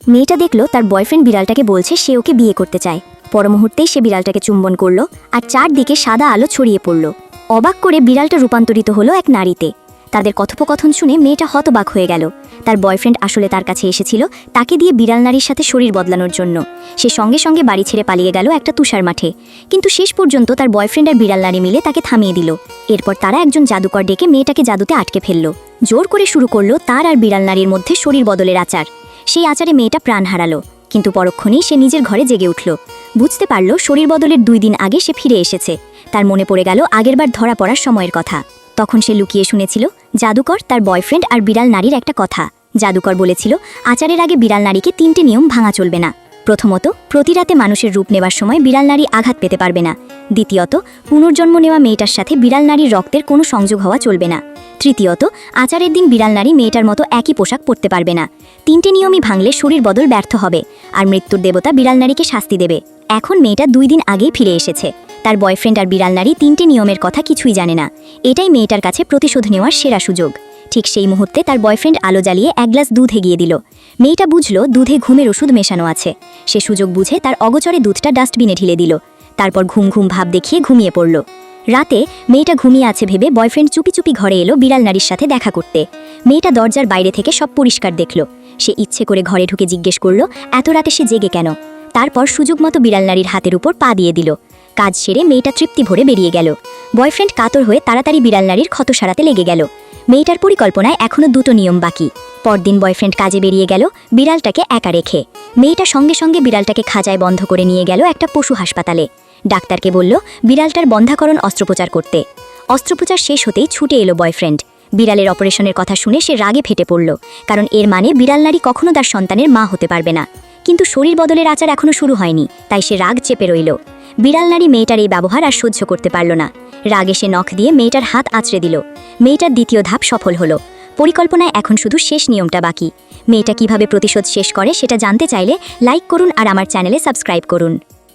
মেয়েটা দেখলো তার বয়ফ্রেন্ড বিড়ালটাকে বলছে সে ওকে বিয়ে করতে চায়। পর মুহূর্তেই সে বিড়ালটাকে চুম্বন করলো আর চারদিকে সাদা আলো ছড়িয়ে পড়ল। অবাক করে বিড়ালটা রূপান্তরিত হলো এক নারীতে। তাদের কথোপকথন শুনে মেয়েটা হতবাক হয়ে গেল। তার বয়ফ্রেন্ড আসলে তার কাছে এসেছিল তাকে দিয়ে বিড়াল নারীর সাথে শরীর বদলানোর জন্য। সে সঙ্গে সঙ্গে বাড়ি ছেড়ে পালিয়ে গেল একটা তুষার মাঠে। কিন্তু শেষ পর্যন্ত তার বয়ফ্রেন্ড আর বিড়াল নারী মিলে তাকে থামিয়ে দিল। এরপর তারা একজন জাদুকর ডেকে মেয়েটাকে জাদুতে আটকে ফেলল। জোর করে শুরু করলো তার আর বিড়াল নারীর মধ্যে শরীর বদলের আচার। সেই আচারে মেয়েটা প্রাণ হারালো, কিন্তু পরক্ষণেই সে নিজের ঘরে জেগে উঠল। বুঝতে পারল শরীর বদলের 2 দিন আগে সে ফিরে এসেছে। তার মনে পড়ে গেল আগেরবার ধরা পড়ার সময়ের কথা। তখন সে লুকিয়ে শুনেছিল জাদুকর তার বয়ফ্রেন্ড আর বিড়াল নারীর একটা কথা। জাদুকর বলেছিল আচারের আগে বিড়াল নারীকে 3টে নিয়ম ভাঙা চলবে না। প্রথমত, প্রতি রাতে মানুষের রূপ নেবার সময় বিড়াল নারী আঘাত পেতে পারবে না। দ্বিতীয়ত, পুনর্জন্ম নেওয়া মেয়েটার সাথে বিড়াল নারীর রক্তের কোনো সংযোগ হওয়া চলবে না। তৃতীয়ত, আচারের দিন বিড়াল নারী মেয়েটার মতো একই পোশাক পরতে পারবে না। 3টে নিয়মই ভাঙলে শরীর বদল ব্যর্থ হবে আর মৃত্যুর দেবতা বিড়াল নারীকে শাস্তি দেবে। এখন মেয়েটা 2 দিন আগেই ফিরে এসেছে। তার বয়ফ্রেন্ড আর বিড়াল নারী 3টে নিয়মের কথা কিছুই জানে না। এটাই মেয়েটার কাছে প্রতিশোধ নেওয়ার সেরা সুযোগ। ঠিক সেই মুহূর্তে তার বয়ফ্রেন্ড আলো জ্বালিয়ে 1 গ্লাস দুধ এগিয়ে দিল। মেয়েটা বুঝল দুধে ঘুমের ওষুধ মেশানো আছে। সে সুযোগ বুঝে তার অগোচরে দুধটা ডাস্টবিনে ঢেলে দিল। তারপর ঘুম ঘুম ভাব দেখিয়ে ঘুমিয়ে পড়ল। রাতে মেয়েটা ঘুমিয়ে আছে ভেবে বয়ফ্রেন্ড চুপি চুপি ঘরে এলো বিড়াল নারীর সাথে দেখা করতে। মেয়েটা দরজার বাইরে থেকে সব পরিষ্কার দেখল। সে ইচ্ছে করে ঘরে ঢুকে জিজ্ঞেস করলো এত রাতে সে জেগে কেন। তারপর সুযোগ মতো বিড়াল নারীর হাতের উপর পা দিয়ে দিল। কাজ সেরে মেয়েটা তৃপ্তি ভরে বেরিয়ে গেল। বয়ফ্রেন্ড কাতর হয়ে তাড়াতাড়ি বিড়াল নারীর ক্ষত সারাতে লেগে গেল। মেয়েটার পরিকল্পনায় এখনো 2টো নিয়ম বাকি। পরদিন বয়ফ্রেন্ড কাজে বেরিয়ে গেল বিড়ালটাকে একা রেখে। মেয়েটা সঙ্গে সঙ্গে বিড়ালটাকে খাঁচায় বন্ধ করে নিয়ে গেল একটা পশু হাসপাতালে। ডাক্তারকে বলল বিড়ালটার বন্ধাকরণ অস্ত্রোপচার করতে। অস্ত্রোপচার শেষ হতেই ছুটে এলো বয়ফ্রেন্ড। বিড়ালের অপারেশনের কথা শুনে সে রাগে ফেটে পড়ল, কারণ এর মানে বিড়াল নারী কখনো তার সন্তানের মা হতে পারবে না। কিন্তু শরীর বদলের আচার এখনো শুরু হয়নি, তাই সে রাগ চেপে রইল। বিড়াল নারী মেয়েটার এই ব্যবহার আর সহ্য করতে পারল না। রাগে সে নখ দিয়ে মেয়েটার হাত আঁচড়ে দিল। মেয়েটার দ্বিতীয় ধাপ সফল হলো। পরিকল্পনায় এখন শুধু শেষ নিয়মটা বাকি। মেয়েটা কিভাবে প্রতিশোধ শেষ করে সেটা জানতে চাইলে লাইক করুন আর আমার চ্যানেলে সাবস্ক্রাইব করুন।